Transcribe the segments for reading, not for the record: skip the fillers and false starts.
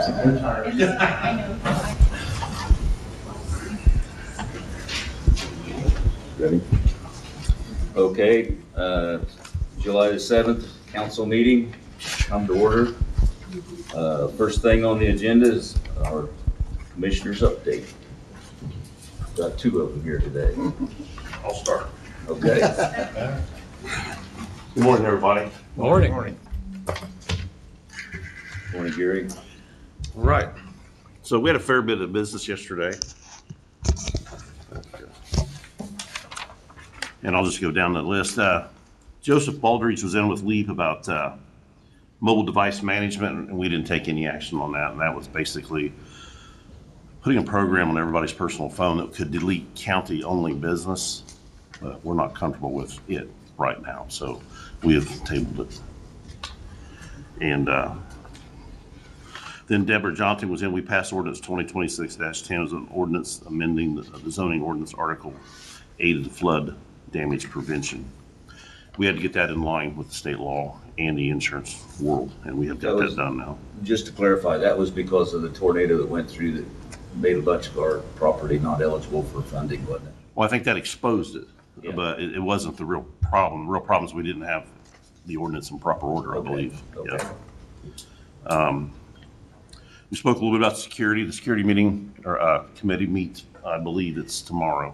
I know. Ready? Okay, July the 7th, council meeting, come to order. First thing on the agenda is our commissioner's update. Got two of them here today. I'll start. Okay. Good morning, everybody. Morning. Morning, Gary. All right. So we had a fair bit of business yesterday. And I'll just go down the list. Joseph Baldridge was in with Leap about mobile device management, and we didn't take any action on that. And that was basically putting a program on everybody's personal phone that could delete county-only business. But we're not comfortable with it right now, so we have tabled it. And then Deborah Johnson was in. We passed ordinance 2026-10 as an ordinance amending the zoning ordinance article 8 of the flood damage prevention. We had to get that in line with the state law and the insurance world, and we have got that done now. Just to clarify, that was because of the tornado that went through that made a bunch of our property not eligible for funding, wasn't it? Well, I think that exposed it, Yeah. but it wasn't the real problem. The real problem is we didn't have the ordinance in proper order, I believe. Okay. Yeah. We spoke a little bit about security. The security meeting or committee meets, I believe it's tomorrow.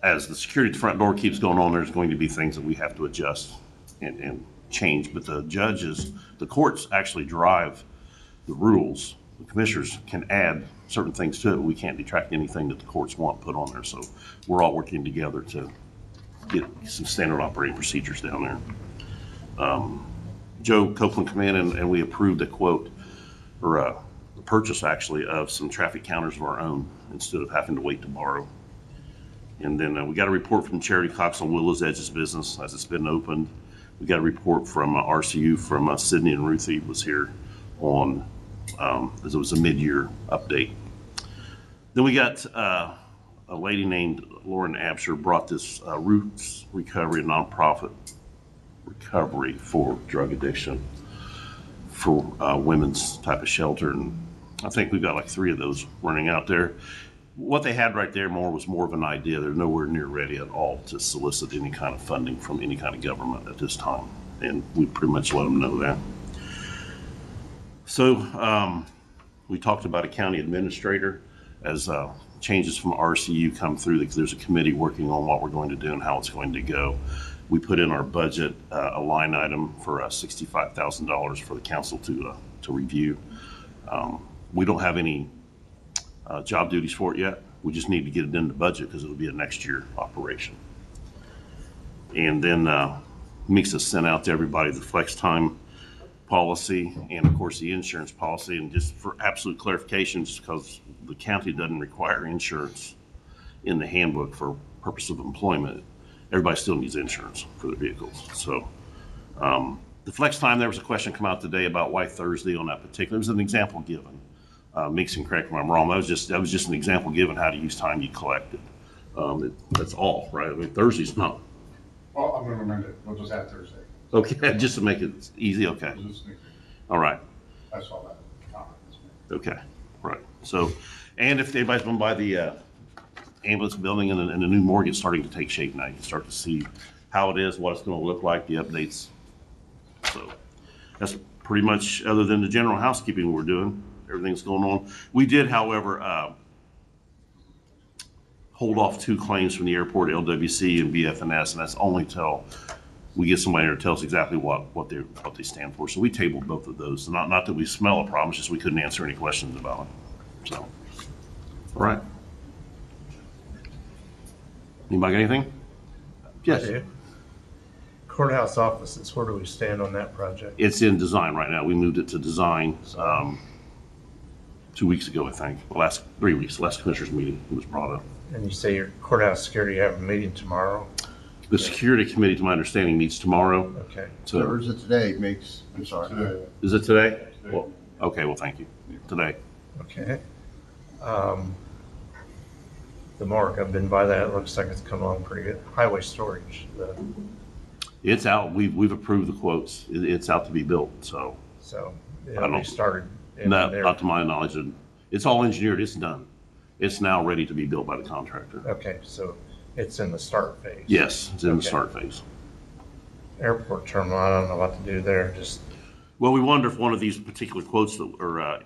As the security at the front door keeps going on, there's going to be things that we have to adjust and change. But the judges, the courts actually drive the rules. The commissioners can add certain things to it. We can't detract anything that the courts want put on there. So we're all working together to get some standard operating procedures down there. Joe Copeland came in and we approved a quote or the purchase actually of some traffic counters of our own instead of having to wait to borrow. And then we got a report from Charity Cox on Willow's Edge's business as it's been opened. We got a report from RCU from Sydney and Ruthie was here on, as it was a mid-year update. Then we got a lady named Lauren Absher brought this Roots Recovery, a nonprofit recovery for drug addiction for women's type of shelter. And I think we've got like 3 of those running out there. What they had right there was more of an idea. They're nowhere near ready at all to solicit any kind of funding from any kind of government at this time. And we pretty much let them know that. So we talked about a county administrator as changes from RCU come through. There's a committee working on what we're going to do and how it's going to go. We put in our budget a line item for $65,000 for the council to review. We don't have any job duties for it yet. We just need to get it in the budget because it'll be a next year operation. And then Misa sent out to everybody the flex time policy and of course the insurance policy. And just for absolute clarification, just because the county doesn't require insurance in the handbook for purpose of employment, everybody still needs insurance for their vehicles. So the flex time, there was a question come out today about why Thursday on that particular. It was an example given. Mix and correct me if I'm wrong. That was just an example given how to use time you collected. That's all, right? I mean, Thursday's not. Well, I'm going to amend it. We'll just add Thursday. Okay, just to make it easy. Okay. We'll just make it- All right. I saw that comment. Okay. Right. So, and if anybody's been by the ambulance building and the new morgue is starting to take shape now, you can start to see how it is, what it's going to look like, the updates. So that's pretty much, other than the general housekeeping we're doing. Everything's going on. We did, however, hold off 2 claims from the airport, LWC and BFNS, and that's only till we get somebody there to tell us exactly what they stand for. So we tabled both of those. So not that we smell a problem, it's just we couldn't answer any questions about it. So, all right. Anybody got anything? Yes. Courthouse offices, where do we stand on that project? It's in design right now. We moved it to design 2 weeks ago, I think. The last 3 weeks, the last commissioners meeting it was brought up. And you say your courthouse security have a meeting tomorrow? The security committee, to my understanding, meets tomorrow. Okay. So, Or is it today? I'm sorry. Today. is it today? Well, okay, well, thank you. Today. Okay. The morgue, I've been by that. It looks like it's coming along pretty good. Highway storage, It's out. We've approved the quotes. It's out to be built, so. so I it'll don't- be started And No, they're- not to my knowledge. And it's all engineered. It's done. It's now ready to be built by the contractor. Okay, so it's in the start phase. Yes, it's in the Okay. start phase. Airport terminal, I don't know what to do there, just, Well, we wonder if one of these particular quotes that, or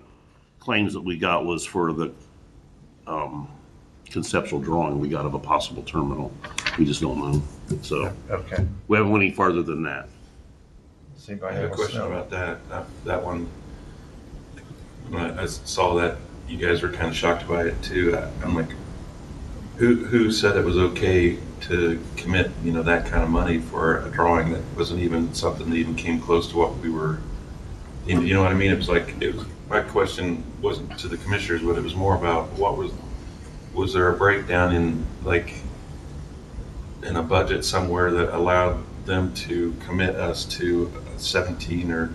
claims that we got was for the conceptual drawing we got of a possible terminal. We just don't know. So okay. we haven't went any farther than that. See if I have a else question know. about that one. When I saw that, you guys were kind of shocked by it too. I'm like, who said it was okay to commit, that kind of money for a drawing that wasn't even something that even came close to what we were, you know what I mean? My question wasn't to the commissioners, but it was more about was there a breakdown in a budget somewhere that allowed them to commit us to 17, or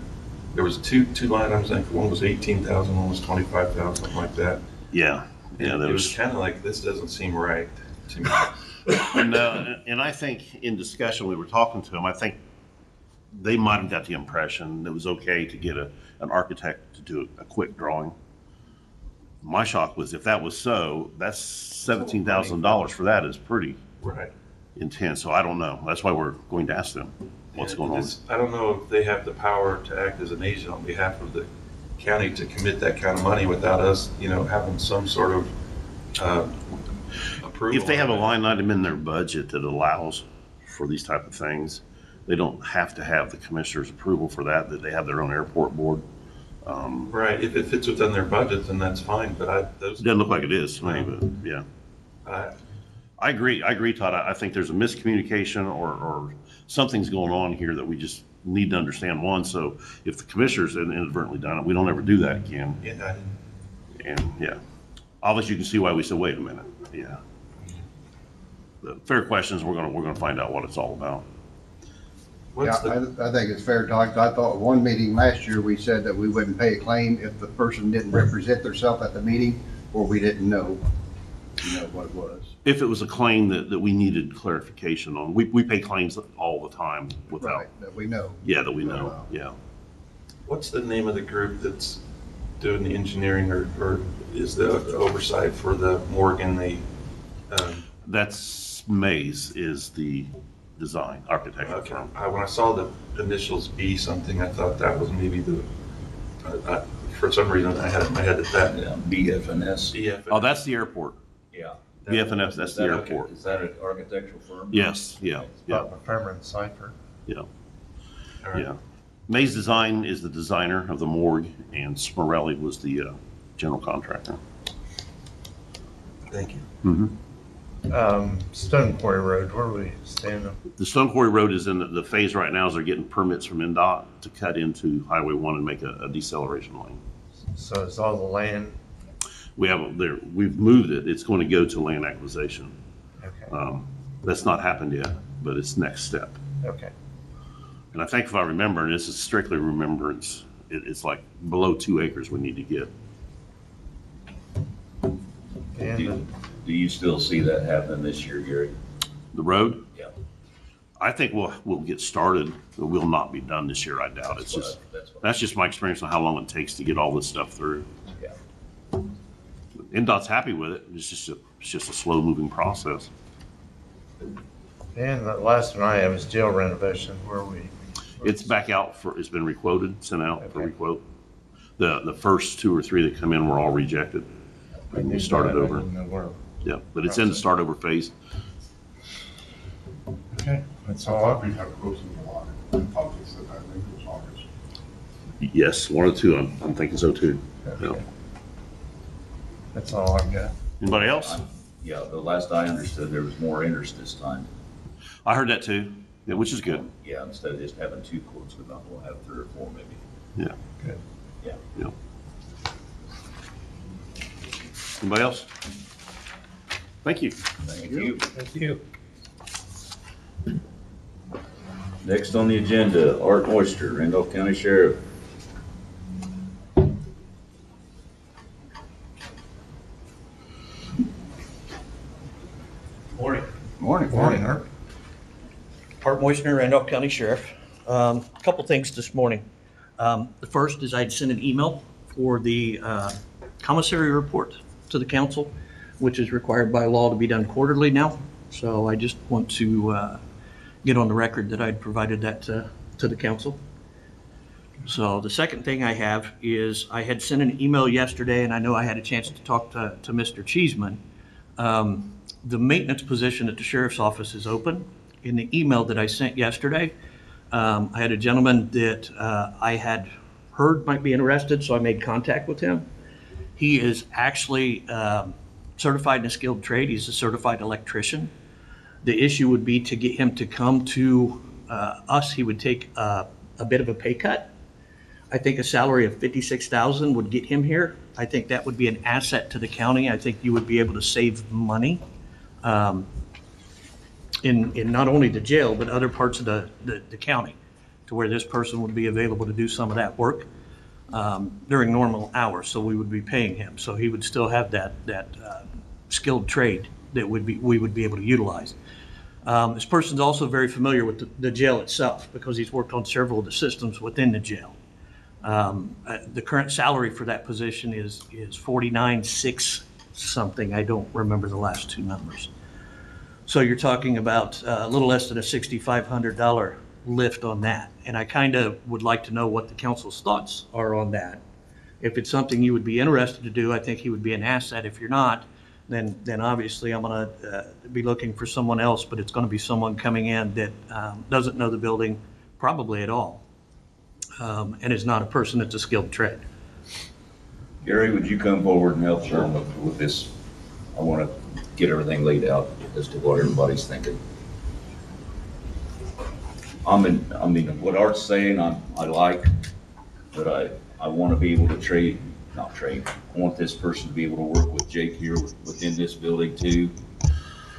there was two line items, I think one was 18,000, one was 25,000, something like that. Yeah. Yeah, It was kind of like, this doesn't seem right to me. And I think in discussion, we were talking to them, I think they might have got the impression it was okay to get an architect to do a quick drawing. My shock was if that was so, that's $17,000 for that is pretty Right. intense. So I don't know. That's why we're going to ask them what's going on. I don't know if they have the power to act as an agent on behalf of the county to commit that kind of money without us, having some sort of approval. If they have a on it. line item in their budget that allows for these type of things, they don't have to have the commissioner's approval for that they have their own airport board. Right, if it fits within their budget, then that's fine, but It doesn't look like it is to me, but yeah. I agree, Todd. I think there's a miscommunication or something's going on here that we just need to understand. One, so if the commissioners inadvertently done it, we don't ever do that again. Yeah, And yeah, obviously you can see why we said, wait a minute, yeah. The fair questions, we're gonna find out what it's all about. Yeah, I think it's fair talk. I thought one meeting last year, we said that we wouldn't pay a claim if the person didn't represent themselves at the meeting, or we didn't know, what it was. If it was a claim that we needed clarification on, we pay claims all the time without, Right, that we know. yeah, that we know, yeah. What's the name of the group that's doing the engineering or is the oversight for the Morgan, That's Mays is the design architecture okay. firm. When I saw the initials B something, I thought that was maybe for some reason I had it in my head that Yeah, BFNS. BF. Oh, that's the airport. Yeah. BFNF, that's Is the that airport. Is that an architectural firm? Yes, yeah, yeah, Farmer and Cipher. yeah, All right. yeah. Mays Design is the designer of the morgue, and Smarelli was the general contractor. Thank you. Mm-hmm. Stone Quarry Road, where are we standing? The Stone Quarry Road is in the phase right now, as they're getting permits from NDOT to cut into Highway 1 and make a deceleration lane. So is all the land, We've moved it. It's going to go to land acquisition. okay, That's not happened yet, but it's next step. okay. And I think if I remember, and this is strictly remembrance, it's like below 2 acres we need to get. And Do you still see that happening this year, Gary? The road, Yeah. I think we'll get started, but we'll not be done this year. I doubt. It's just, that's just my experience on how long it takes to get all this stuff through. Yeah. NDOT's happy with it. It's just a slow moving process. the last one I have is jail renovation, where are we? It's back out it's been requoted, sent out for Okay. requote. The first 2 or 3 that come in were all rejected. And we started over. Yeah, but it's in the start over phase. Okay, that's I all. thought we had quotes in July. I thought they said that, maybe it was August. Yes, 1 or 2, I'm thinking so too. Yeah. Okay. That's all I've got. Anybody else? Yeah, the last I understood, there was more interest this time. I heard that too, yeah, which is good. Yeah, instead of just having 2 quotes, we'll have 3 or 4 maybe. Yeah. Good. Yeah. Yeah. Anybody else? Thank you. Thank you. Thank you. Next on the agenda, Art Oyster, Randolph County Sheriff. Morning. Morning. Art. Art Moisner, Randolph County Sheriff. A couple things this morning. The first is I'd sent an email for the commissary report to the council, which is required by law to be done quarterly now. So I just want to get on the record that I'd provided that to the council. So the second thing I have is I had sent an email yesterday, and I know I had a chance to talk to Mr. Cheeseman. The maintenance position at the sheriff's office is open. In the email that I sent yesterday, I had a gentleman that I had heard might be interested, so I made contact with him. He is actually certified in a skilled trade. He's a certified electrician. The issue would be to get him to come to us. He would take a bit of a pay cut. I think a salary of $56,000 would get him here. I think that would be an asset to the county. I think you would be able to save money in not only the jail, but other parts of the county, to where this person would be available to do some of that work during normal hours. So we would be paying him. So he would still have that skilled trade that we would be able to utilize. This person's also very familiar with the jail itself because he's worked on several of the systems within the jail. The current salary for that position is 49.6 something. I don't remember the last two numbers. So you're talking about a little less than a $6,500 lift on that. And I kind of would like to know what the council's thoughts are on that. If it's something you would be interested to do, I think he would be an asset. If you're not, then obviously I'm going to be looking for someone else, but it's going to be someone coming in that doesn't know the building probably at all. And is not a person that's a skilled trade. Gary, would you come forward and help Sherman with this? I want to get everything laid out as to what everybody's thinking. I mean, what Art's saying, I like, but I want to be able to not trade. I want this person to be able to work with Jake here within this building too,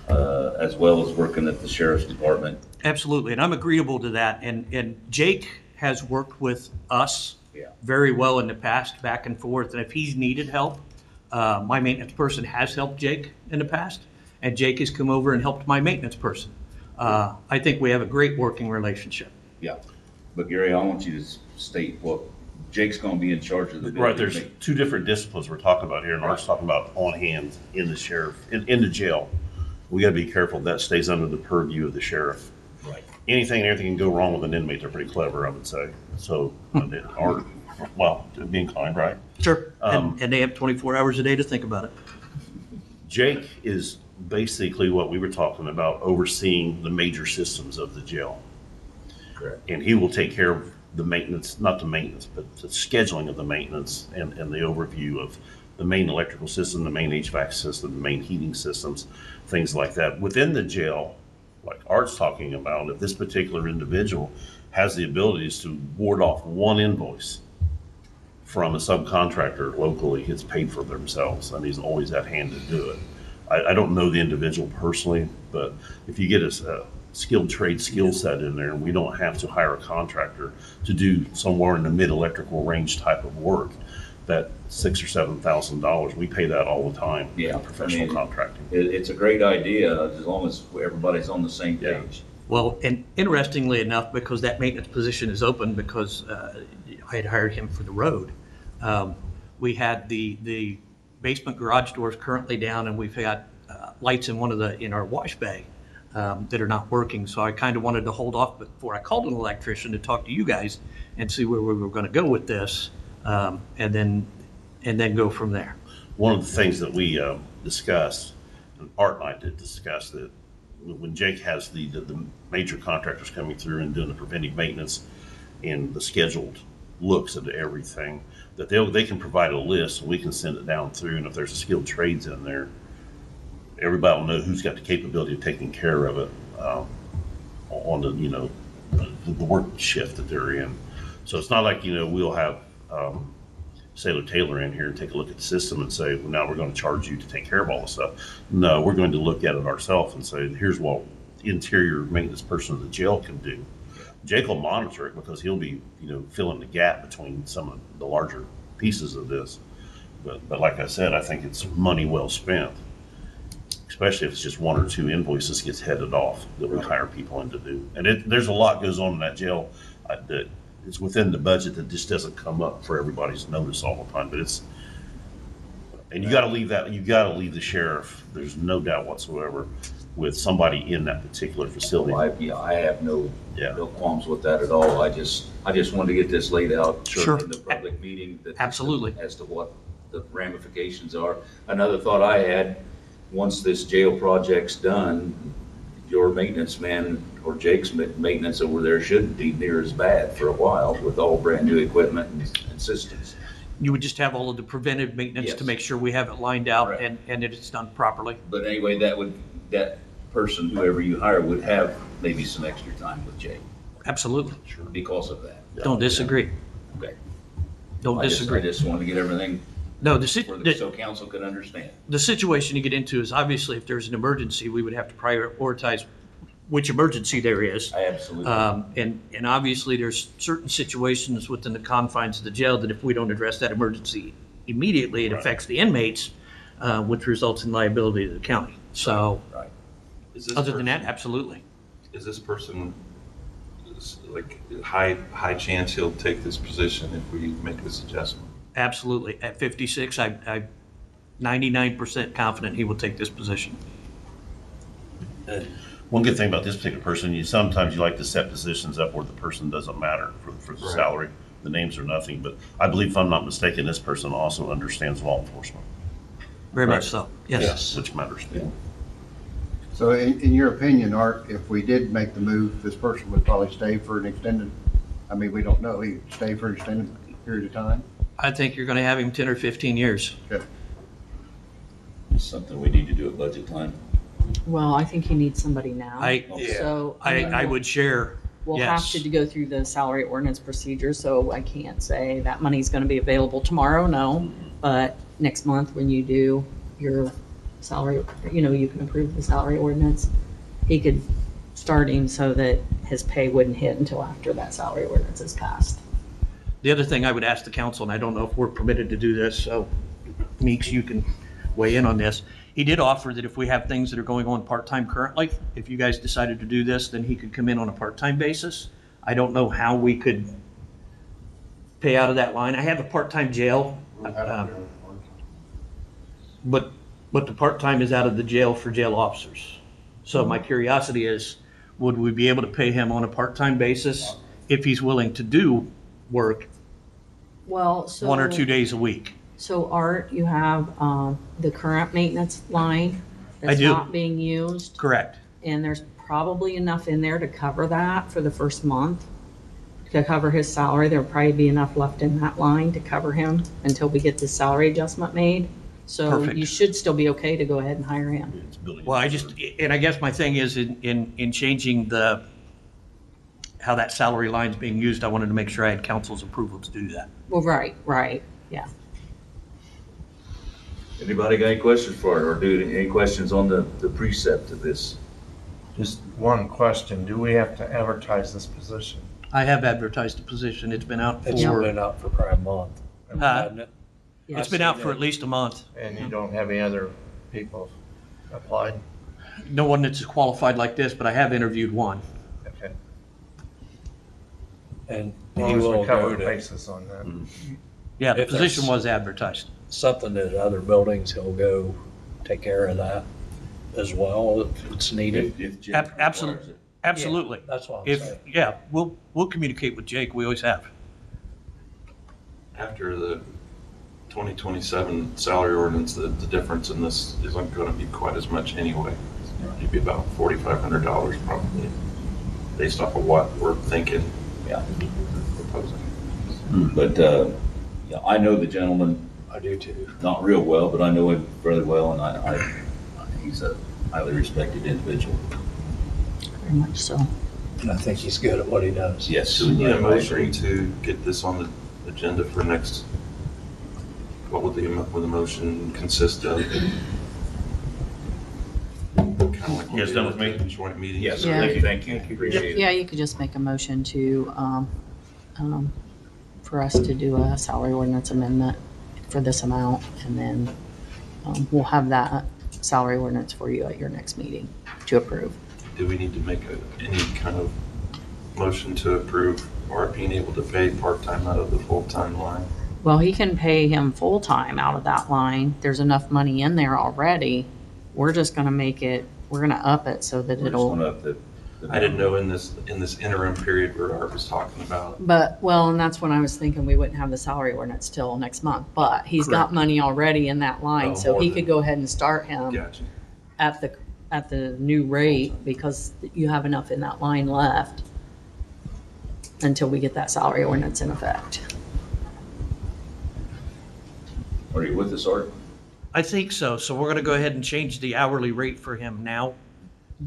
as well as working at the sheriff's department. Absolutely, and I'm agreeable to that. And Jake has worked with us very well in the past, back and forth. And if he's needed help, my maintenance person has helped Jake in the past, and Jake has come over and helped my maintenance person. I think we have a great working relationship. Yeah, but Gary, I want you to state what Jake's going to be in charge of the building. Right, there's two different disciplines we're talking about here, and Art's talking about on hand in the sheriff, in the jail. We got to be careful that stays under the purview of the sheriff. Right. Anything and everything can go wrong with an inmate. They're pretty clever, I would say. So, Art, well, be inclined, right? Sure, and they have 24 hours a day to think about it. Jake is basically what we were talking about, overseeing the major systems of the jail. Correct. And he will take care of the maintenance, not the maintenance, but the scheduling of the maintenance and the overview of the main electrical system, the main HVAC system, the main heating systems, things like that. Within the jail, like Art's talking about, if this particular individual has the abilities to ward off one invoice from a subcontractor locally, it's paid for themselves, and he's always at hand to do it. I don't know the individual personally, but if you get a skilled trade skill set in there, and we don't have to hire a contractor to do somewhere in the mid-electrical range type of work, that $6,000 or $7,000, we pay that all the time. Yeah, in professional contracting. It's a great idea as long as everybody's on the same Yeah. page. Well, and interestingly enough, because that maintenance position is open, because I had hired him for the road, we had the basement garage doors currently down, and we've got lights in our wash bay that are not working. So I kind of wanted to hold off before I called an electrician to talk to you guys and see where we were going to go with this, and then go from there. One of the things that we discussed, and Art and I did discuss, that when Jake has the major contractors coming through and doing the preventive maintenance and the scheduled looks at everything, that they can provide a list and we can send it down through, and if there's a skilled trades in there, everybody will know who's got the capability of taking care of it on the work shift that they're in. So it's not like, we'll have Sailor Taylor in here and take a look at the system and say, well, now we're going to charge you to take care of all this stuff. No, we're going to look at it ourselves and say, here's what interior maintenance person of the jail can do. Jake will monitor it because he'll be, filling the gap between some of the larger pieces of this. But like I said, I think it's money well spent, especially if it's just one or two invoices gets headed off that we hire people in to do. And there's a lot goes on in that jail that it's within the budget that just doesn't come up for everybody's notice all the time, but it's, and you gotta leave the sheriff, there's no doubt whatsoever, with somebody in that particular facility. I have no Yeah. qualms with that at all. I just wanted to get this laid out Sure. in the public meeting. Absolutely. As to what the ramifications are. Another thought I had, once this jail project's done, your maintenance man or Jake's maintenance over there shouldn't be near as bad for a while with all brand new equipment and systems. You would just have all of the preventive maintenance to Yes. make sure we have it lined out Correct. and that it's done properly. But anyway, that person, whoever you hire, would have maybe some extra time with Jake Absolutely. because of that. Don't disagree. Okay. Don't I disagree. just wanted to get everything No, so council could understand. the situation you get into is obviously if there's an emergency, we would have to prioritize which emergency there is. Absolutely. And obviously there's certain situations within the confines of the jail that if we don't address that emergency immediately, it Right. affects the inmates, which results in liability to the county. So Right. Is this other than that, person- absolutely. Is this person, like, high chance he'll take this position if we make this adjustment? Absolutely. At 56, I'm 99% confident he will take this position. One good thing about this particular person, sometimes you like to set positions up where the person doesn't matter for the Right. salary. The names are nothing, but I believe, if I'm not mistaken, this person also understands law enforcement, Very much so. Yes. which matters. So in your opinion, Art, if we did make the move, this person would probably stay for an extended, I mean, we don't know, he'd stay for an extended period of time? I think you're going to have him 10 or 15 years. Okay. It's something we need to do at budget time. Well, I think he needs somebody now. So, I would share. We'll have yes. to go through the salary ordinance procedure, so I can't say that money's gonna be available tomorrow, no. But next month, when you do your salary, you can approve the salary ordinance. He could start him so that his pay wouldn't hit until after that salary ordinance is passed. The other thing I would ask the council, and I don't know if we're permitted to do this, so Meeks, you can weigh in on this. He did offer that if we have things that are going on part-time currently, if you guys decided to do this, then he could come in on a part-time basis. I don't know how we could pay out of that line. I have a part-time jail, but the part-time is out of the jail for jail officers. So my curiosity is, would we be able to pay him on a part-time basis if he's willing to do work Well, so. 1 or 2 days a week? So Art, you have, the current maintenance line I that's do. not being used. Correct. And there's probably enough in there to cover that for the first month, to cover his salary. There'll probably be enough left in that line to cover him until we get the salary adjustment made. So Perfect. you should still be okay to go ahead and hire him. It's building- Well, I guess my thing is in changing how that salary line's being used, I wanted to make sure I had council's approval to do that. Well, right, yeah. Anybody got any questions for it, or any questions on the precept of this? Just one question, do we have to advertise this position? I have advertised the position. It's been out It's for, been out for probably a month, hasn't it? it's been out for at least a month. And you don't have any other people applied? No one that's qualified like this, but I have interviewed one. Okay. And As long he as will we cover go the to bases on that. Yeah, the If position that's- was advertised. something at other buildings, he'll go take care of that as well if it's needed. If Jake Ab- requires absolute- it. Absolutely. That's what I'm If, saying. yeah, we'll communicate with Jake. We always have. After the 2027 salary ordinance, the difference in this isn't going to be quite as much anyway. It'd be about $4,500 probably, based off of what we're thinking, Yeah. proposing. But, yeah, I know the gentleman, I do too. not real well, but I know him fairly well, and he's a highly respected individual. Very much so. And I think he's good at what he does. Yes. Do we need I a motion agree. to get this on the agenda for next, what would the motion consist of? Kind of like You guys done with me? Joint meetings? Yes, Yeah. thank you, appreciate it. Yeah, you could just make a motion to, for us to do a salary ordinance amendment for this amount, and then, we'll have that salary ordinance for you at your next meeting to approve. Do we need to make any kind of motion to approve Art being able to pay part-time out of the full-time line. Well, he can pay him full-time out of that line. There's enough money in there already. We're just gonna we're gonna up it so that We're just it'll, going up the. I didn't know in this interim period where Art was talking about. but, well, and that's when I was thinking we wouldn't have the salary ordinance till next month. But he's got Correct. money already in that Oh, line, so more he than- could go ahead and start him Gotcha. at the new rate because you have enough in that line left until we get that salary ordinance in effect. Are you with us, Art? I think so. So we're gonna go ahead and change the hourly rate for him now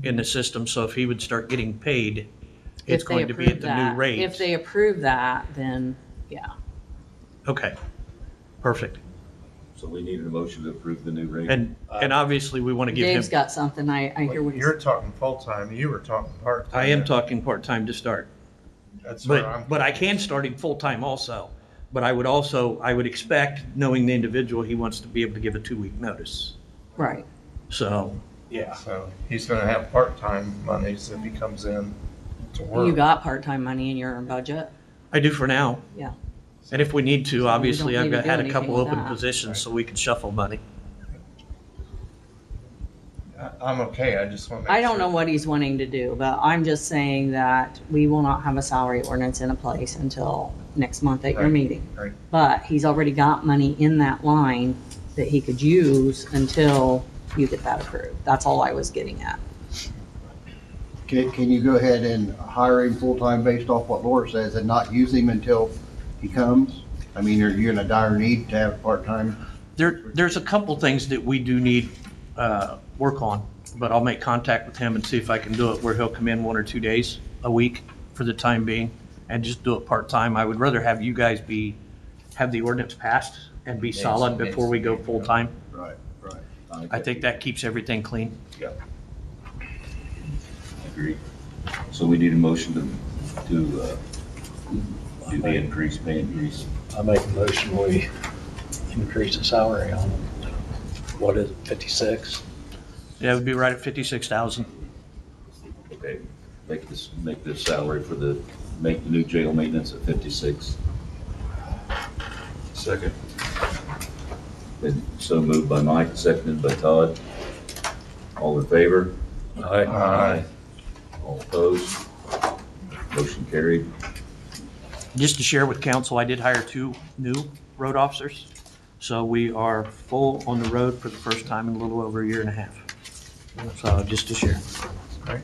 in the system. So if he would start getting paid, it's If they going to be approve at the that- new rate. If they approve that, then, yeah. Okay, perfect. So we needed a motion to approve the new rate. And obviously, we want to give him, Dave's got something, I hear what he's. You're talking full-time, you were talking part-time. I am talking part-time to start. That's where I'm. But I can start him full-time also. But I would expect, knowing the individual, he wants to be able to give a 2-week notice. Right. So, yeah. So he's gonna have part-time monies if he comes in to work. You got part-time money in your budget? I do for now. Yeah. And if we need to, obviously, don't I've need to do had a anything couple with open that. positions, so we could shuffle money. I'm okay, I just wanna make sure. I don't know what he's wanting to do, but I'm just saying that we will not have a salary ordinance in place until next month at your Right, meeting. right. But he's already got money in that line that he could use until you get that approved. That's all I was getting at. Can you go ahead and hire him full-time based off what Laura says and not use him until he comes? I mean, are you in a dire need to have part-time? There's a couple things that we do need work on, but I'll make contact with him and see if I can do it where he'll come in 1 or 2 days a week for the time being and just do it part-time. I would rather have you guys have the ordinance passed and be solid before we go full-time. Right, right. I think that keeps everything clean. Yeah. Agree. So we need a motion to do the increase, pay increase. I make a motion, we increase the salary on them. What is it, 56? Yeah, it would be right at 56,000. Okay, make the salary make the new jail maintenance at 56. Second. Been so moved by Mike, seconded by Todd. All in favor? Aye. All opposed? Motion carried. Just to share with council, I did hire 2 new road officers. So we are full on the road for the first time in a little over a year and a half. So just to share. Right.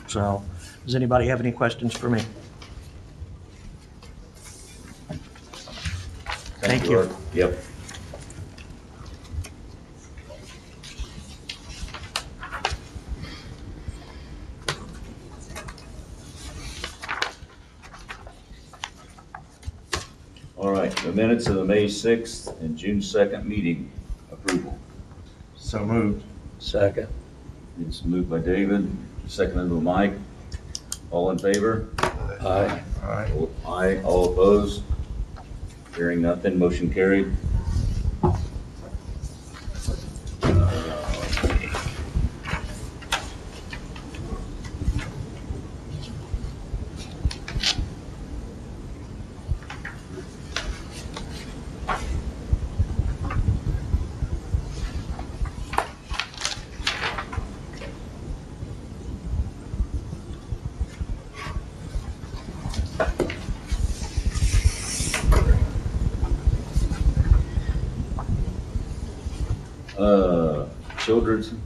So does anybody have any questions for me? Thank you. Art. Yep. All right, the minutes of the May 6th and June 2nd meeting approval. So moved. Second. It's moved by David, seconded by Mike. All in favor? Aye. Aye. Aye, all opposed? Hearing nothing, motion carried.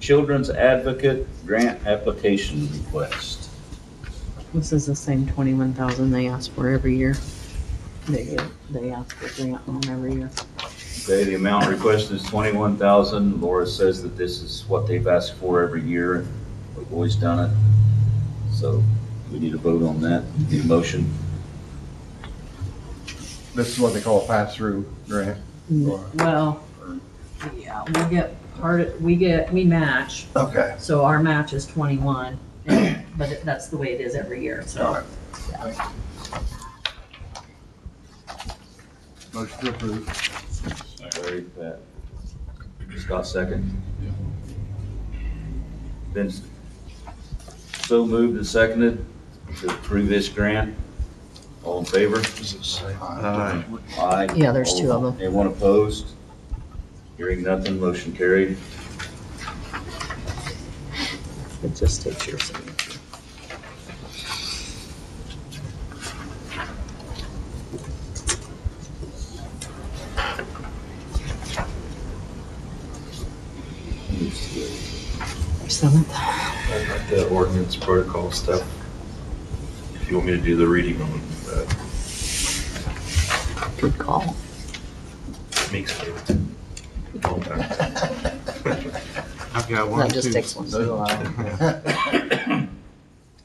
Children's Advocate Grant Application Request. This is the same 21,000 they ask for every year. They ask for grant on every year. Okay, the amount requested is 21,000. Laura says that this is what they've asked for every year. We've always done it. So we need a vote on that. Need a motion. This is what they call a pass-through grant. Well, yeah, we match, Okay. so our match is 21, but that's the way it is every year, All so. right. Motion to approve. Larry, Pat. Scott, second. Then so moved and seconded to approve this grant. All in favor? Aye. Yeah, there's two of them. Anyone opposed? Hearing nothing, motion carried. It just takes your signature. Seventh. I like the ordinance protocol stuff. If you want me to do the reading on that, Good call. Meeks favorite. All time. I've got one That just too. takes once in a while.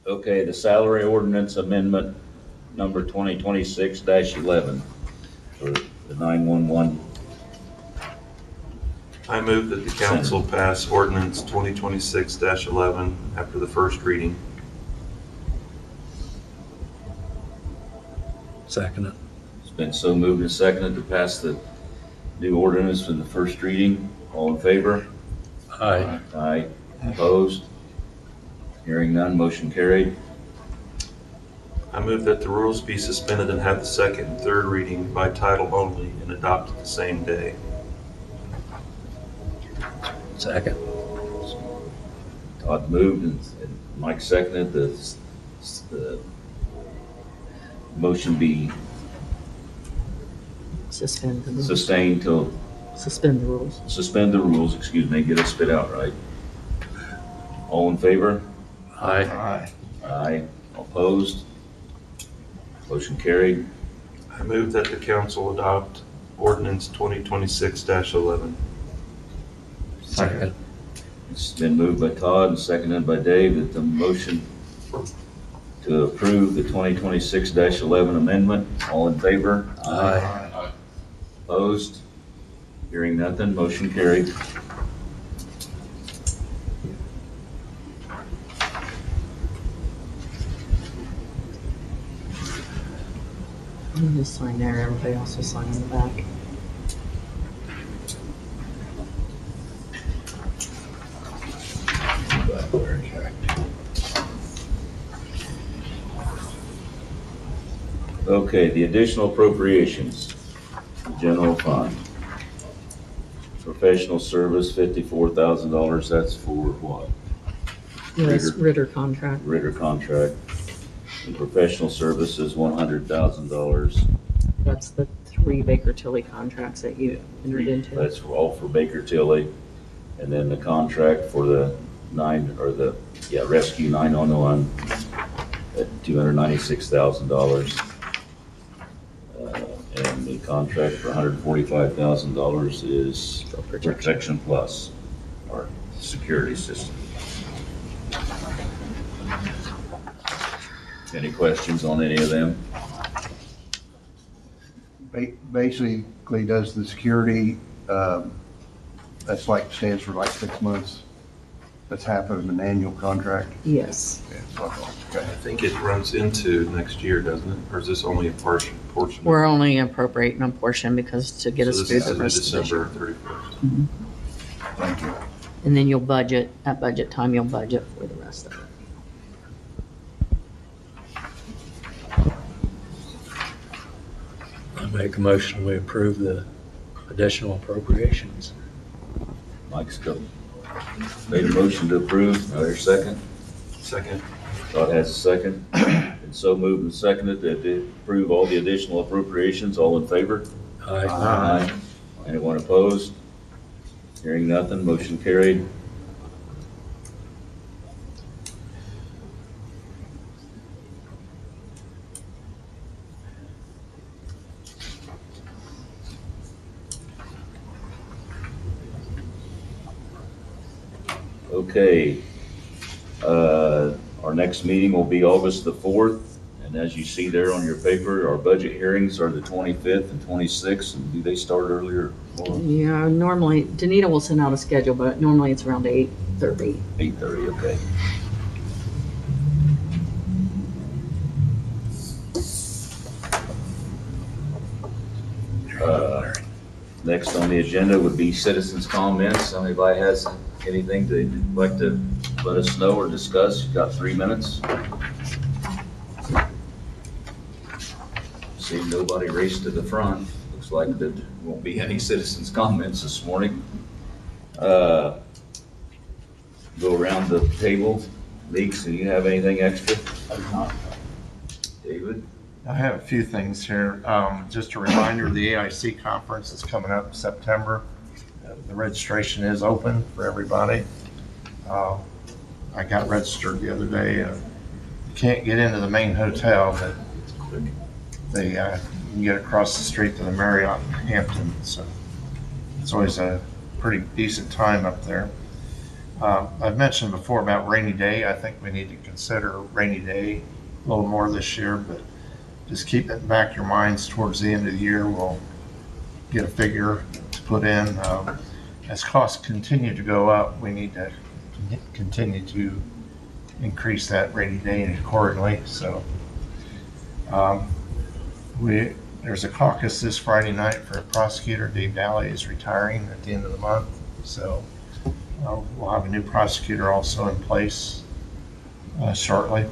Okay, the salary ordinance amendment number 2026-11 for the 911. I move that the council pass ordinance 2026-11 after the first reading. Second it. It's been so moved and seconded to pass the new ordinance in the first reading. All in favor? Aye. Aye. Opposed? Hearing none, motion carried. I move that the rules be suspended and have the second and third reading by title only and adopted the same day. Second. Todd moved and Mike seconded. The motion be Suspend the rules. sustained till, Suspend the rules. suspend the rules, excuse me, get it spit out right. All in favor? Aye. Aye. Opposed? Motion carried. I move that the council adopt ordinance 2026-11. Second. It's been moved by Todd and seconded by Dave that the motion to approve the 2026-11 amendment. All in favor? Aye. Opposed? Hearing nothing, motion carried. You just sign there, everybody else will sign in the back. Okay, the additional appropriations, general fund. Professional service, $54,000, that's for what? US Ritter contract. Ritter contract. And professional services, $100,000. That's the 3 Baker Tilly contracts that you entered into. That's all for Baker Tilly. And then the contract for the Rescue 911 at $296,000. And the contract for $145,000 is Protection Plus, our security system. Any questions on any of them? Basically does the security, that's like, stands for like 6 months. That's half of an annual contract. Yes. Yeah, so I thought, okay. I think it runs into next year, doesn't it? Or is this only a portion? We're only appropriating a portion because to get us So through this the is rest of this year. December 31st. Thank you. And then you'll budget, at budget time, you'll budget for the rest of it. I make a motion, we approve the additional appropriations. Mike's made a motion to approve. Are there a second? Second. Todd has a second. And so moved and seconded to approve all the additional appropriations. All in favor? Aye. Anyone opposed? Hearing nothing, motion carried. Okay. Our next meeting will be August the 4th. And as you see there on your paper, our budget hearings are the 25th and 26th. And do they start earlier? Yeah, normally, Danita will send out a schedule, but normally it's around 8:30. 8:30, okay. Next on the agenda would be citizens' comments. If anybody has anything they'd like to let us know or discuss, you've got 3 minutes. See nobody race to the front. Looks like there won't be any citizens' comments this morning. Go around the table. Leeks, do you have anything extra? David? I have a few things here. Just a reminder, the AIC conference is coming up in September. The registration is open for everybody. I got registered the other day. You can't get into the main hotel, but they you can get across the street to the Marriott in Hampton. So it's always a pretty decent time up there. I've mentioned before about rainy day. I think we need to consider rainy day a little more this year, but just keep it in the back of your minds. Towards the end of the year, we'll get a figure to put in. As costs continue to go up, we need to continue to increase that rainy day accordingly. So there's a caucus this Friday night for a prosecutor. Dave Daly is retiring at the end of the month. So we'll have a new prosecutor also in place shortly.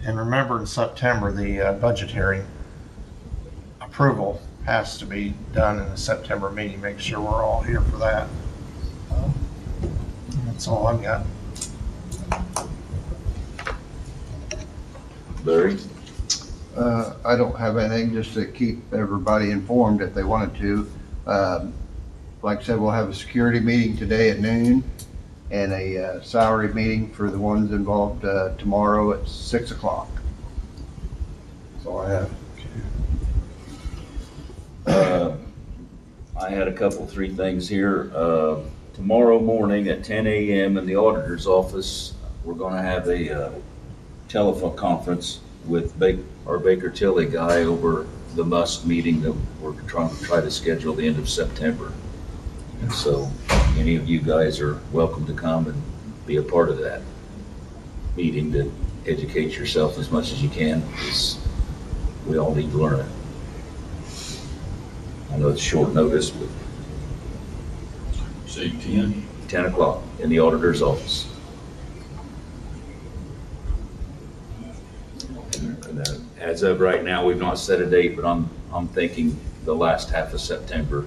And remember, in September, the budget hearing approval has to be done in the September meeting. Make sure we're all here for that. That's all I've got. Larry? I don't have anything, just to keep everybody informed if they wanted to. Like I said, we'll have a security meeting today at noon and a salary meeting for the ones involved tomorrow at 6 o'clock. That's all I have. I had a couple, three things here. Tomorrow morning at 10 a.m. in the auditor's office, we're going to have a telephone conference with our Baker Tilly guy over the Musk meeting that we're trying to schedule the end of September. And so any of you guys are welcome to come and be a part of that meeting to educate yourself as much as you can, because we all need to learn it. I know it's short notice, but Say 10. 10 o'clock in the auditor's office. And, as of right now, we've not set a date, but I'm thinking the last half of September.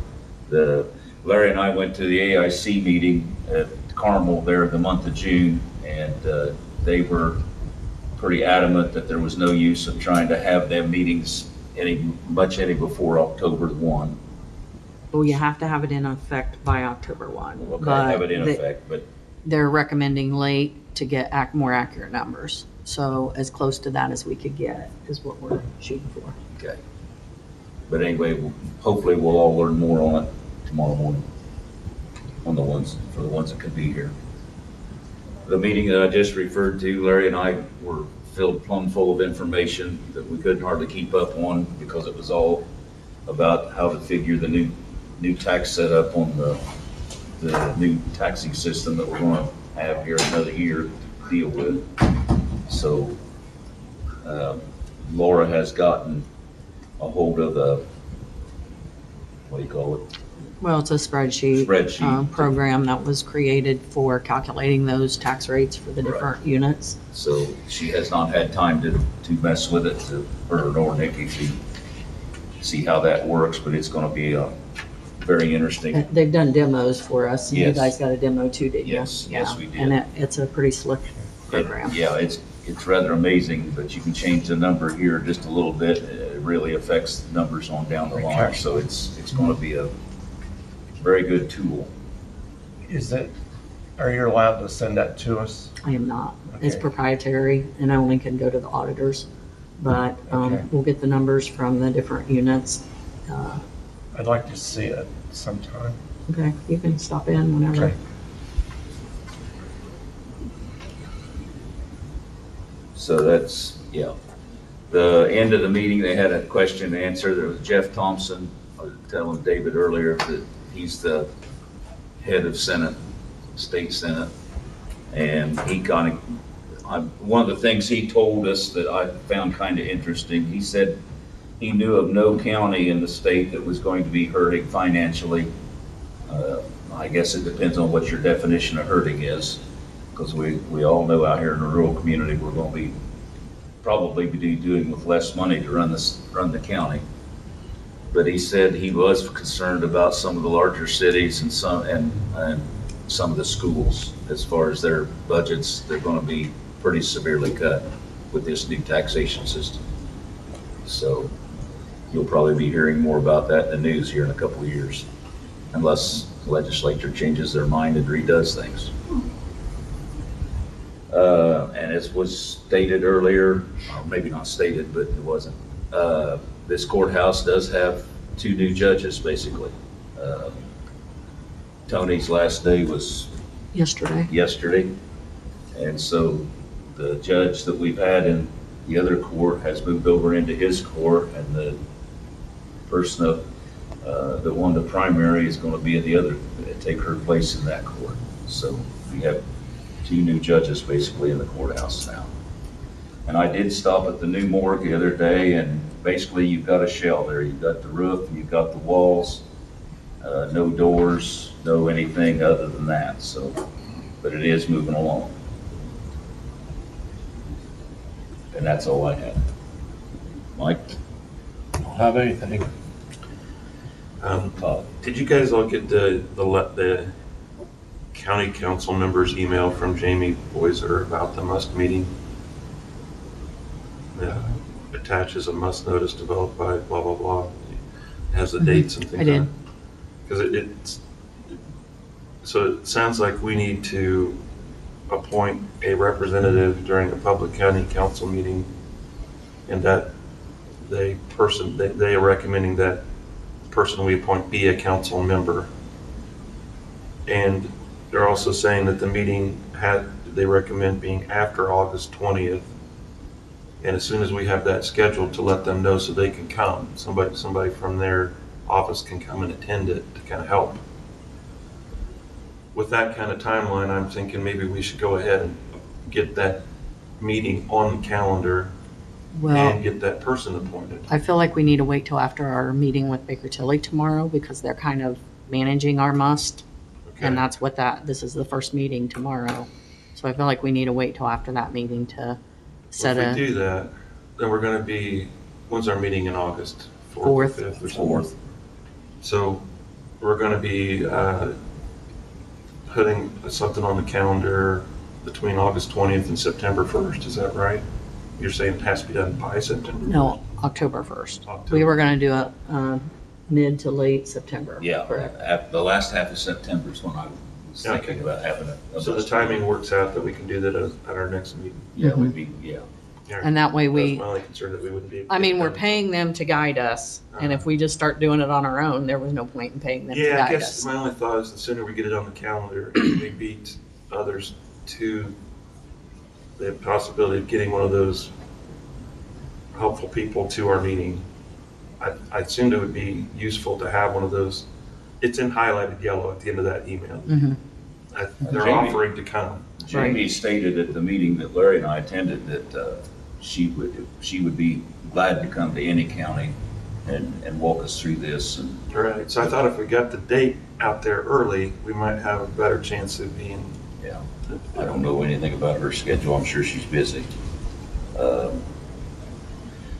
Larry and I went to the AIC meeting at Carmel there the month of June, and they were pretty adamant that there was no use of trying to have them meetings any before October 1. Well, you have to have it in effect by October 1. Okay, but have it in effect, but they're recommending late to get more accurate numbers. So as close to that as we could get is what we're shooting for. okay. But anyway, hopefully we'll all learn more on it tomorrow morning, for the ones that could be here. The meeting that I just referred to, Larry and I were filled plumb full of information that we couldn't hardly keep up on, because it was all about how to figure the new tax setup on the new taxing system that we're going to have here another year to deal with. So Laura has gotten a hold of what do you call it? Well, it's a spreadsheet. Program that was created for calculating those tax rates for the different units. So she has not had time to mess with it, to her nor Nikki, to see how that works, but it's going to be very interesting. They've done demos for us, and you Yes. guys got a demo too, didn't you? Yes, yes, we did. And it's a pretty slick program. Yeah, it's rather amazing, but you can change the number here just a little bit. It really affects the numbers on down the line, Okay. so it's going to be a very good tool. Are you allowed to send that to us? I am not. It's Okay. proprietary and only can go to the auditors. But Okay. we'll get the numbers from the different units. I'd like to see it sometime. Okay, you can stop in whenever. Okay. So that's, yeah. The end of the meeting, they had a question and answer. There was Jeff Thompson. I was telling David earlier that he's the head of Senate, State Senate. And he one of the things he told us that I found kind of interesting, he said he knew of no county in the state that was going to be hurting financially. I guess it depends on what your definition of hurting is, because we all know out here in the rural community we're going to be probably be doing with less money to run the county. But he said he was concerned about some of the larger cities and some of the schools, as far as their budgets, they're gonna be pretty severely cut with this new taxation system. So you'll probably be hearing more about that in the news here in a couple of years, unless the legislature changes their mind and redoes things. And as was stated earlier, or maybe not stated, but it wasn't, this courthouse does have 2 new judges, basically. Tony's last day was yesterday, and so the judge that we've had in the other court has moved over into his court, and the person that won the primary is going to be in the other, take her place in that court. So we have 2 new judges basically in the courthouse now. And I did stop at the new morgue the other day, and basically you've got a shell there. You've got the roof, you've got the walls, no doors, no anything other than that. So, but it is moving along. And that's all I have. Mike? Don't have anything. Did you guys all get the county council members email from Jamie Boiser about the Musk meeting? That attaches a Musk notice developed by blah, blah, blah. It has the dates and things. I did. Because so it sounds like we need to appoint a representative during a public county council meeting, and that they are recommending that person we appoint be a council member. And they're also saying that the meeting they recommend being after August 20th. And as soon as we have that scheduled, to let them know so they can come. Somebody from their office can come and attend it to kind of help. With that kind of timeline, I'm thinking maybe we should go ahead and get that meeting on the calendar and get that person appointed. I feel like we need to wait till after our meeting with Baker Tilly tomorrow, because they're kind of managing our must. Okay. And that's what this is the first meeting tomorrow. So I feel like we need to wait till after that meeting to set If we do that, then we're going to be, when's our meeting in August? 4th or 5th or something? 4th. So we're going to be putting something on the calendar between August 20th and September 1st. Is that right? You're saying it has to be done by September? No, October 1st. October. We were going to do it mid to late September. Yeah, Correct. the last half of September is when I was thinking about having it. So the timing works out that we can do that at our next meeting. Yeah, it would be, yeah. And that way That's my only concern, that we wouldn't be. we're paying them to guide us. And if we just start doing it on our own, there was no point in paying them to Yeah, I guide guess us. my only thought is the sooner we get it on the calendar, we beat others to the possibility of getting one of those helpful people to our meeting. I assumed it would be useful to have one of those. It's in highlighted yellow at the end of that email. Mhm. They're Jamie- offering to come. Jamie stated at the meeting that Larry and I attended that she would be glad to come to any county and walk us through this. And Right, so I thought if we got the date out there early, we might have a better chance of being. yeah, I don't know anything about her schedule. I'm sure she's busy.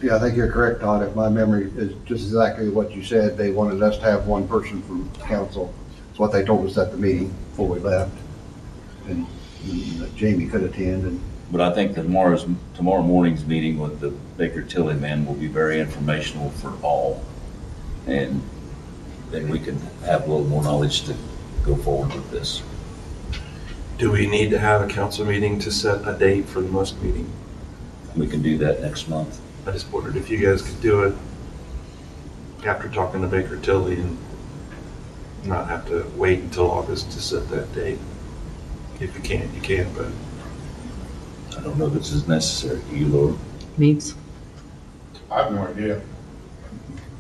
Yeah, I think you're correct, Todd. If my memory is just exactly what you said, they wanted us to have one person from council. It's what they told us at the meeting before we left. And that Jamie could attend. And But I think that tomorrow morning's meeting with the Baker Tilly men will be very informational for all. And then we can have a little more knowledge to go forward with this. Do we need to have a council meeting to set a date for the Musk meeting? We can do that next month. I just wondered if you guys could do it after talking to Baker Tilly and not have to wait until August to set that date. If you can't, you can't, but I don't know if this is necessary. You, Lord? Meeks? I have no idea.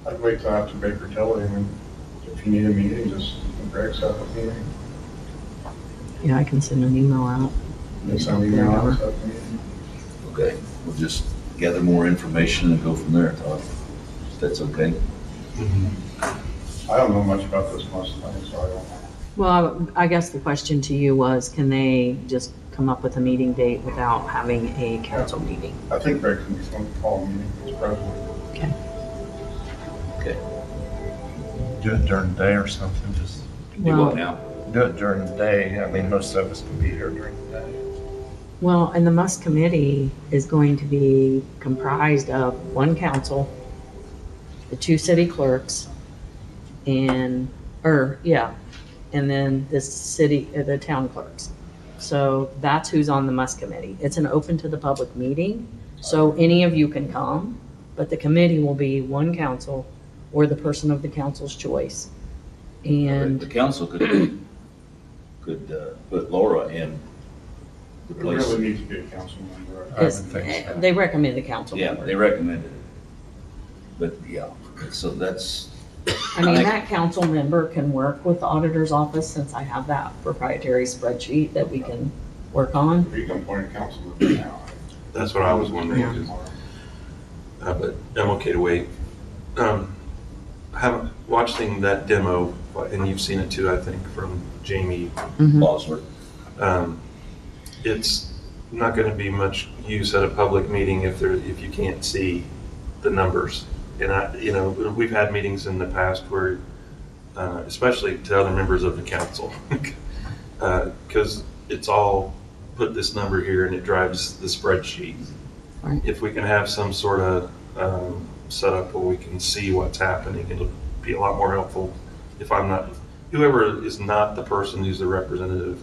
I'd wait till after Baker Tilly, and if you need a meeting, just Greg set up a meeting. Yeah, I can send an email out. And send me out, set up a meeting. Okay, we'll just gather more information and go from there, Todd. If that's okay. I don't know much about this Must thing, so I don't know. Well, I guess the question to you was, can they just come up with a meeting date without having a council meeting? I think Greg can just want to call a meeting as president. Okay. Okay. Do it during the day or something, just Do what now? do it during the day. I mean, most of us can be here during the day. Well, and the MUS committee is going to be comprised of one council, the 2 city clerks, and then the town clerks. So that's who's on the MUS committee. It's an open to the public meeting, so any of you can come, but the committee will be one council or the person of the council's choice. And The council could put Laura in the It place. really needs to be a council member. I would think so. they recommend a council Yeah, member. they recommended it. But, yeah, so that's, I mean, that council member can work with the auditor's office, since I have that proprietary spreadsheet that we can work on. You can appoint a council member now. That's what I was wondering. Yeah. But I'm okay to wait. Watching that demo, and you've seen it too, I think, from Jamie. Bosworth. It's not going to be much use at a public meeting if you can't see the numbers. And we've had meetings in the past where, especially to other members of the council, because it's all put this number here and it drives the spreadsheet. Right. If we can have some sort of setup where we can see what's happening, it'll be a lot more helpful. Whoever is not the person who's the representative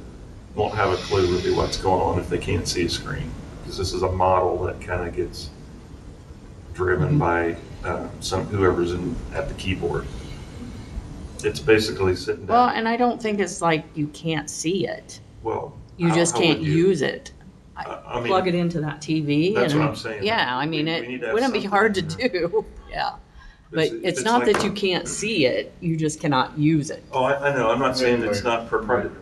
won't have a clue really what's going on if they can't see a screen, because this is a model that kind of gets driven by whoever's at the keyboard. It's basically sitting Well, down. and I don't think it's like you can't see it. Well, You just how can't would you- use it. I mean, Plug it into that TV. that's and- what I'm saying. Yeah, I mean, We it need to have wouldn't be something, hard to you know. do. Yeah. But If it's not like- that you can't see it, you just cannot use it. Oh, I know. I'm not saying it's not proprietary.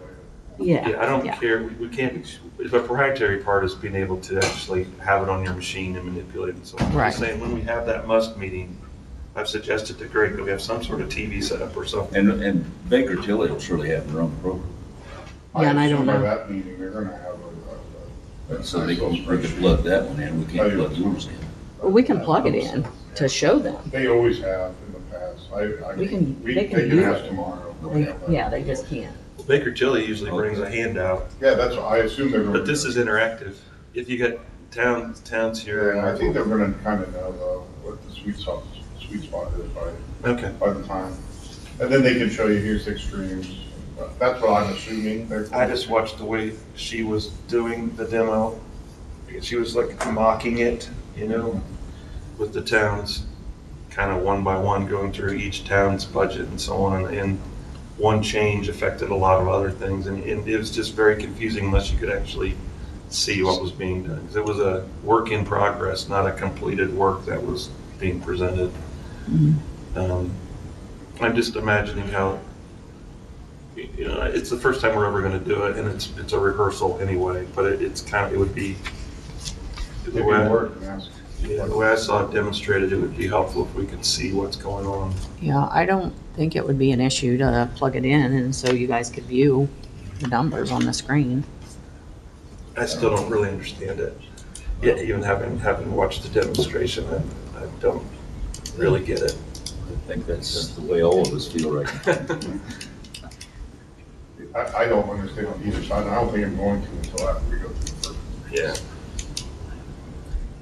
Yeah. Yeah, I don't care. We can't, if a proprietary part is being able to actually have it on your machine and manipulate it. So I'm Right. just saying, when we have that MUST meeting, I've suggested to Greg that we have some sort of TV setup or something. And Baker Tilly will surely have their own program. Yeah, and I don't assume by know. that meeting, they're gonna have a So they can plug that one in, we can't plug yours in. Well, we can plug it in to show them. They always have in the past. They can They can do ask it. tomorrow. Yeah, they just can't. Baker Tilly usually brings a handout, Yeah, that's what I assume they're. but this is interactive. If you got towns here. Yeah, I think they're gonna kind of know though, what the sweet spot is Okay. by the time. And then they can show you, here's 6 streams. That's what I'm assuming. I just watched the way she was doing the demo. She was like mocking it, with the towns, kind of one by one going through each town's budget and so on. And one change affected a lot of other things. And it was just very confusing unless you could actually see what was being done. 'Cause it was a work in progress, not a completed work that was being presented. I'm just imagining how, it's the first time we're ever going to do it, and it's a rehearsal anyway. But it would be the way the way I saw it demonstrated. It would be helpful if we could see what's going on. Yeah, I don't think it would be an issue to plug it in and so you guys could view the numbers on the screen. I still don't really understand it. Yeah, even having watched the demonstration, I don't really get it. I think that's the way all of us feel right now. I don't understand on either side, and I don't think I'm going to until after we go through the first. Yeah.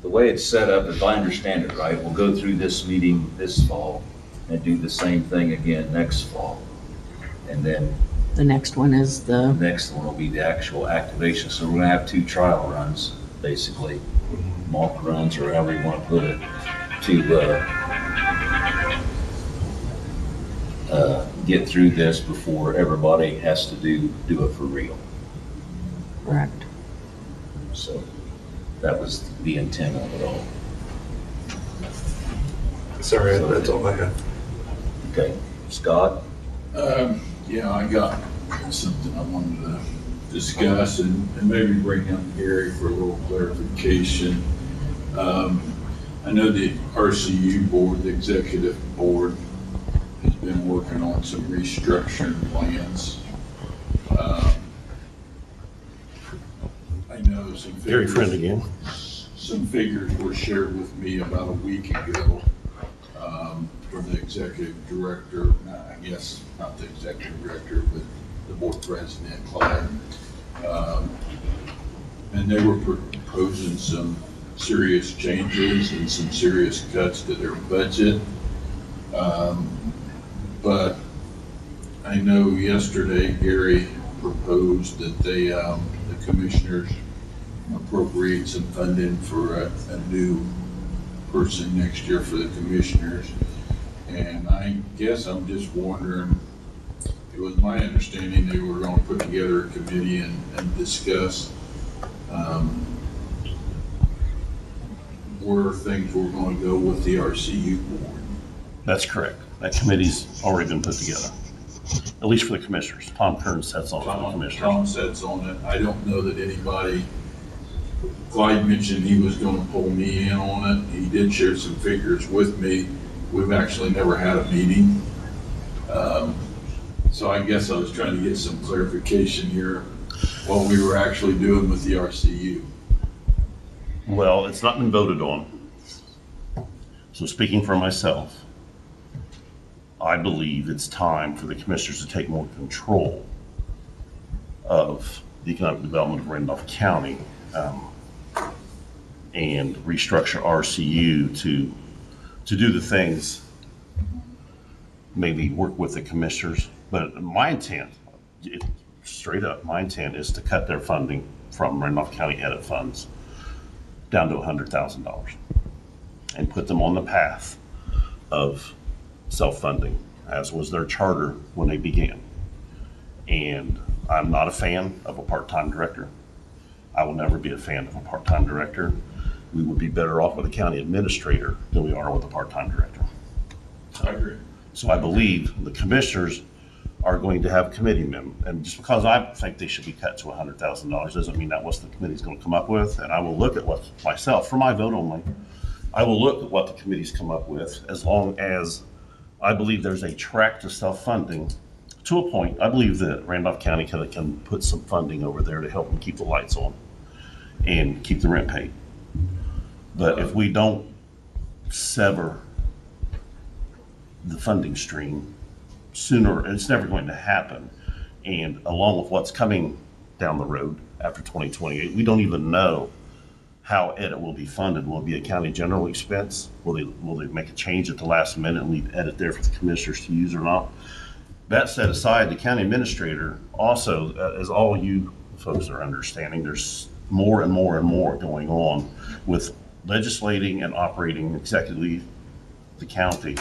The way it's set up, if I understand it right, we'll go through this meeting this fall and do the same thing again next fall. And then The next one is the the, next one will be the actual activation. So we're gonna have 2 trial runs, basically, mock runs or however you wanna put it, to get through this before everybody has to do it for real. correct. So that was the intent of it all. Sorry, that's all I got. Okay, Scott? Yeah, I got something I wanted to discuss and maybe bring up Gary for a little clarification. I know the RCU board, the executive board, has been working on some restructuring plans. Um, I know Gary Friend again. some figures were shared with me about a week ago from the executive director, I guess not the executive director, but the board president, Clyde. And they were proposing some serious changes and some serious cuts to their budget. But I know yesterday Gary proposed that the commissioners appropriate some funding for a new person next year for the commissioners. And I guess I'm just wondering, it was my understanding they were going to put together a committee and discuss where things were going to go with the RCU board. That's correct. That committee's already been put together, at least for the commissioners. Tom Kern sets on it for the commissioners. Tom sets on it. I don't know that anybody, Clyde mentioned he was going to pull me in on it. He did share some figures with me. We've actually never had a meeting. So I guess I was trying to get some clarification here what we were actually doing with the RCU. Well, it's not been voted on. So speaking for myself, I believe it's time for the commissioners to take more control of the economic development of Randolph County and restructure RCU to do the things, maybe work with the commissioners. But my intent, straight up, my intent is to cut their funding from Randolph County edit funds down to $100,000 and put them on the path of self-funding, as was their charter when they began. And I'm not a fan of a part-time director. I will never be a fan of a part-time director. We would be better off with a county administrator than we are with a part-time director. I agree. So I believe the commissioners are going to have committee members, and just because I think they should be cut to $100,000 doesn't mean that's what the committee's going to come up with. And I will look at what myself, for my vote only, I will look at what the committees come up with, as long as I believe there's a track to self-funding to a point. I believe that Randolph County can put some funding over there to help them keep the lights on and keep the rent paid. But if we don't sever the funding stream sooner, it's never going to happen. And along with what's coming down the road after 2028, we don't even know how edit will be funded. Will it be a county general expense? Will they make a change at the last minute and leave edit there for the commissioners to use or not? That set aside, the county administrator also, as all you folks are understanding, there's more and more and more going on with legislating and operating executively the county.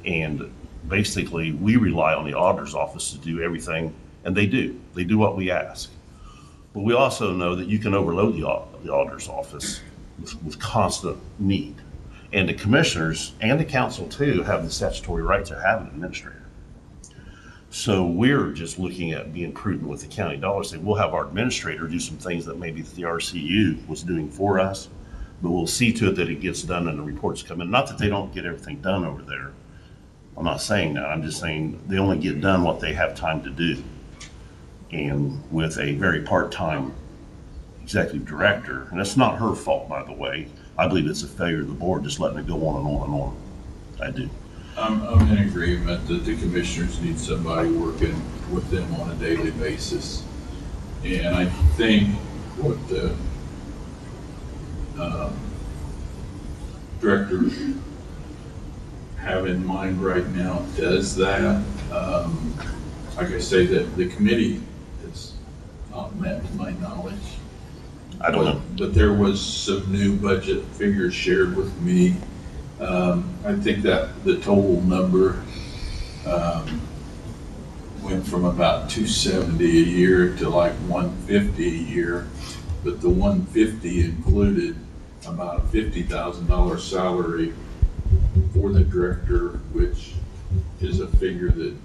And basically, we rely on the auditor's office to do everything, and they do. They do what we ask. But we also know that you can overload the auditor's office with constant need. And the commissioners and the council too have the statutory right to have an administrator. So we're just looking at being prudent with the county dollars. Say we'll have our administrator do some things that maybe the RCU was doing for us, but we'll see to it that it gets done and the reports come in. Not that they don't get everything done over there. I'm not saying that. I'm just saying they only get done what they have time to do. And with a very part-time executive director, and it's not her fault, by the way. I believe it's a failure of the board just letting it go on and on and on. I do. I'm in agreement that the commissioners need somebody working with them on a daily basis. And I think what the directors have in mind right now does that. Like I say, that the committee has not met to my knowledge. I don't know. But there was some new budget figures shared with me. I think that the total number went from about 270 a year to like 150 a year, but the 150 included about a $50,000 salary for the director, which is a figure that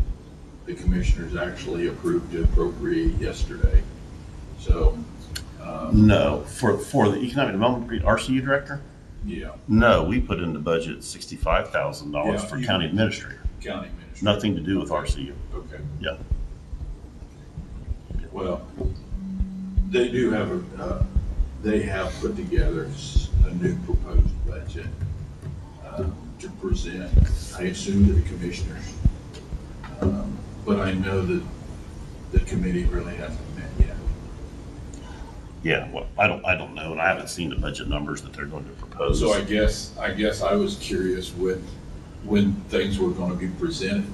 the commissioners actually approved to appropriate yesterday. So no, for the economic development RCU director. yeah, No, we put in the budget $65,000 Yeah, for you- county administrator. county administrator. Nothing to do with RCU. Okay. Yeah. Well, they do have they have put together a new proposed budget to present, I assume, to the commissioners. But I know that the committee really hasn't met yet. Yeah, well, I don't know, and I haven't seen the budget numbers that they're going to propose. So I guess I was curious when things were going to be presented.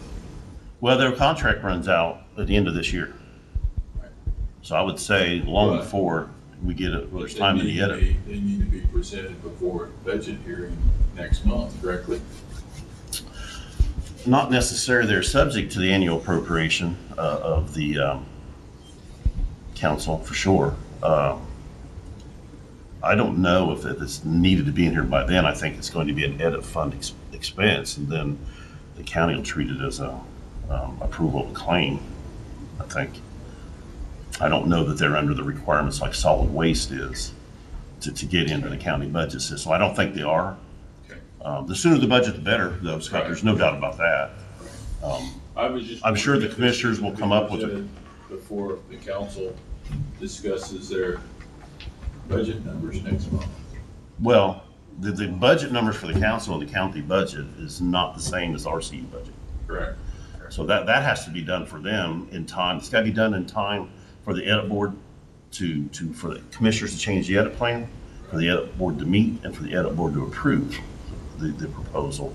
Well, their contract runs out at the end of this year. So I would say long Right. before we get it, But there's time to get it. They need to be presented before budget hearing next month, correctly? Not necessarily, they're subject to the annual appropriation of the council, for sure. I don't know if it's needed to be in here by then. I think it's going to be an edit fund expense, and then the county will treat it as a approval of claim, I think. I don't know that they're under the requirements like solid waste is to get into the county budget system. I don't think they are. Okay. The sooner the budget, the better, though, Scott. Right. There's no doubt about that. I was just. I'm sure the wondering if commissioners will this come up with it. presented before the council discusses their budget numbers next month. Well, the budget numbers for the council and the county budget is not the same as RCU budget. Correct. So that has to be done for them in time. It's got to be done in time for the edit board for the commissioners to change the edit plan, for the edit board to meet, and for the edit board to approve the proposal.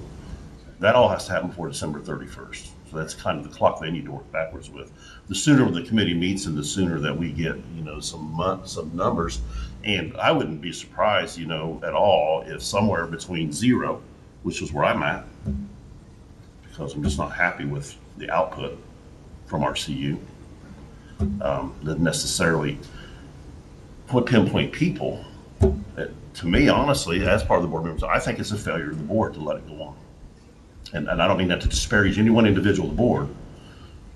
That all has to happen before December 31st. So that's kind of the clock they need to work backwards with. The sooner the committee meets and the sooner that we get, some numbers. And I wouldn't be surprised, at all if somewhere between 0, which is where I'm at, because I'm just not happy with the output from RCU, doesn't necessarily pinpoint people. To me, honestly, as part of the board members, I think it's a failure of the board to let it go on. And I don't mean that to disparage any one individual on the board,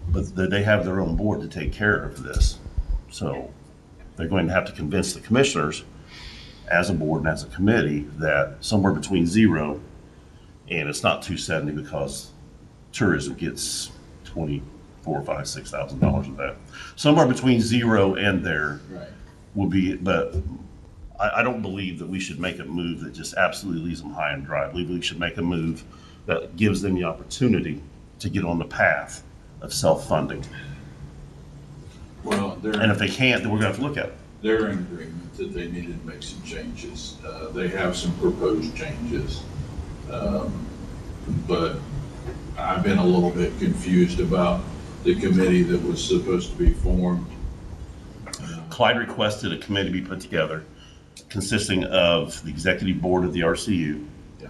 but they have their own board to take care of this. So they're going to have to convince the commissioners as a board and as a committee that somewhere between 0 and it's not 270 because tourism gets $24,000, $5,000, $6,000 of that. Somewhere between 0 and there Right. will be, but I don't believe that we should make a move that just absolutely leaves them high and dry. I believe we should make a move that gives them the opportunity to get on the path of self-funding. Well, And if they can't, then we're going to have to look at it. they're in agreement that they needed to make some changes. They have some proposed changes. But I've been a little bit confused about the committee that was supposed to be formed. Clyde requested a committee be put together consisting of the executive board of the RCU, Yeah.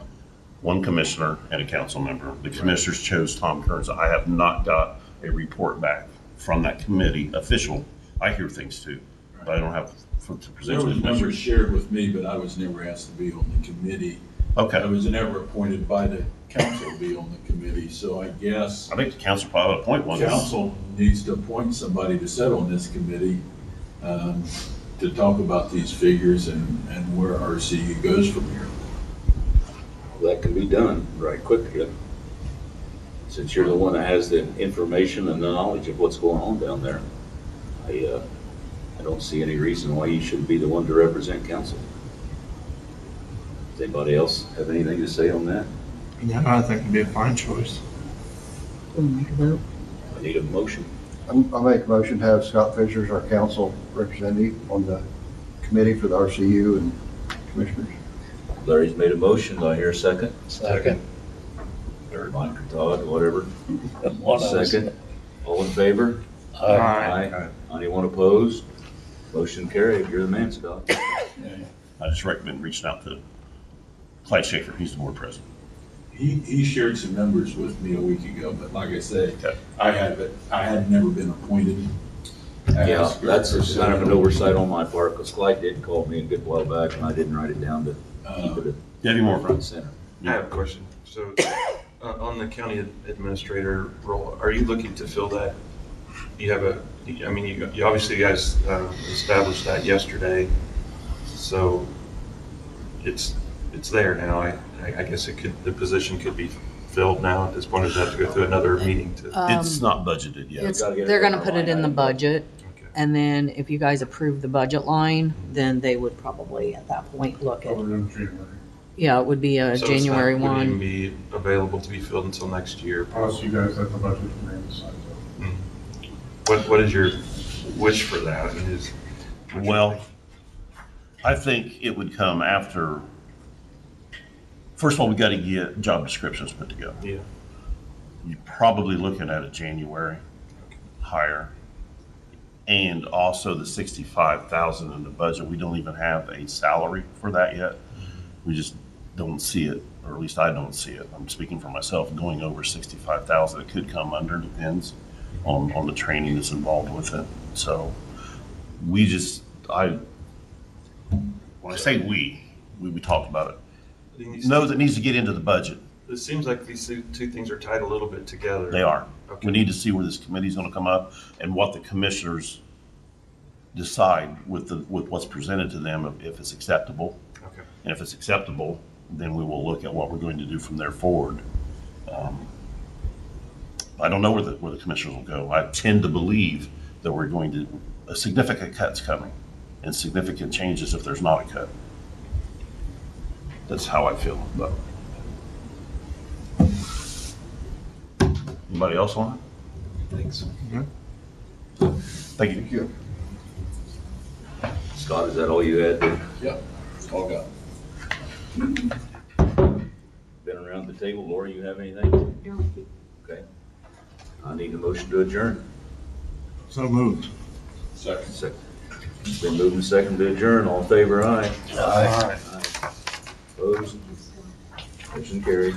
one commissioner, and a council member. The commissioners chose Tom Kearns. I have not got a report back from that committee, official. I hear things too, but I don't have to present There to the was numbers commissioners. shared with me, but I was never asked to be on the committee. I Okay. was never appointed by the council to be on the committee, so I guess I think the council probably ought to appoint one. council needs to appoint somebody to sit on this committee to talk about these figures and where RCU goes from here. That can be done right quickly, since you're the one that has the information and the knowledge of what's going on down there. I don't see any reason why you shouldn't be the one to represent council. Does anybody else have anything to say on that? Yeah, I think it'd be a fine choice. We'll make a vote. I need a motion. I'll make a motion to have Scott Fisher as our council representative on the committee for the RCU and commissioners. Larry's made a motion. Do I hear a second? Second. Or Mike or Todd, whatever. One of us. Second. All in favor? Aye. Anyone opposed? Motion carried. You're the man, Scott. I just recommend reaching out to Clyde Schaefer. He's the board president. He shared some numbers with me a week ago, but like I said, Okay. I had never been appointed. Yeah, as- that's kind of an oversight on my part, because Clyde did call me a good while back, and I didn't write it down to keep it You have any more? front and center. I have a question. So, on the county administrator role, are you looking to fill that? You have you obviously guys established that yesterday, so it's there now. I guess the position could be filled now at this point. Does that have to go through another meeting to? It's not budgeted yet. It's, gotta get it they're in gonna our put it line in the item. budget. Okay. And then if you guys approve the budget line, then they would probably at that point look at, Over in January, yeah, it would be a So January it's not, wouldn't even 1. be available to be filled until next year. unless you guys have the budget committee decide so. What is your wish for that? I mean, is. Well, I think it would come after, first of all, we got to get job descriptions put together. Yeah. You're probably looking at a January hire. And also the 65,000 in the budget, we don't even have a salary for that yet. We just don't see it, or at least I don't see it. I'm speaking for myself, going over 65,000. It could come under, depends on the training that's involved with it. So we just, when I say we talked about it. Knows it needs to get into the budget. It seems like these two things are tied a little bit together. They are. Okay. We need to see where this committee's gonna come up and what the commissioners decide with what's presented to them, if it's acceptable. Okay. And if it's acceptable, then we will look at what we're going to do from there forward. I don't know where the commissioners will go. I tend to believe that we're going to, a significant cut's coming and significant changes if there's not a cut. That's how I feel, but. Anybody else on it? Thanks. Thank you. Scott, is that all you had? Yep, all got. Been around the table. Laura, you have anything? Okay. I need a motion to adjourn. So moved. Second. Been moved and second to adjourn. All in favor, aye. Aye. Opposed? Motion carried.